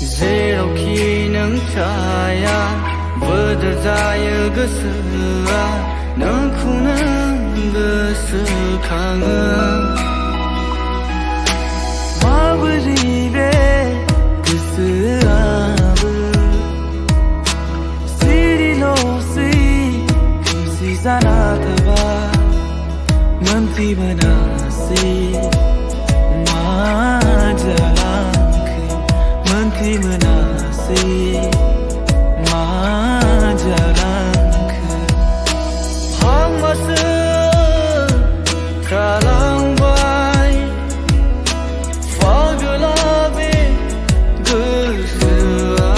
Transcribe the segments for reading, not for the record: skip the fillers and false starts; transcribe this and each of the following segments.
जेरावखि नों थाया बोदोर जायो गोसोआ नोंखौनो गोसोखाङो माबोरै बे गोसोआबो सिरिल'सै खोमसि जाना थाबाय मोनफैबोनासै मा जालांखो मोनफैबोनासै मा जालांखो हांमासो जालांबाय फागला बे गोसोआ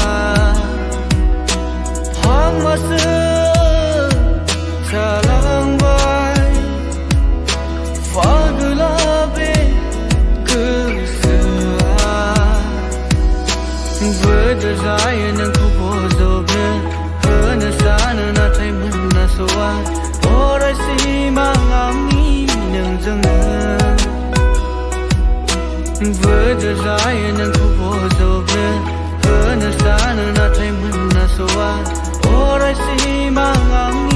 हांमासो जालांबाय फागला बे गोसोआ बोदोर जायो नोंखौ बजबनो होनो सानो नाथाय मोनास'आ अरायसिम आंनि नोंजोंनो बोदोर जायो नोंखौ बजबनो होनो सानो नाथाय मोनास'आ अरायसिम आंनि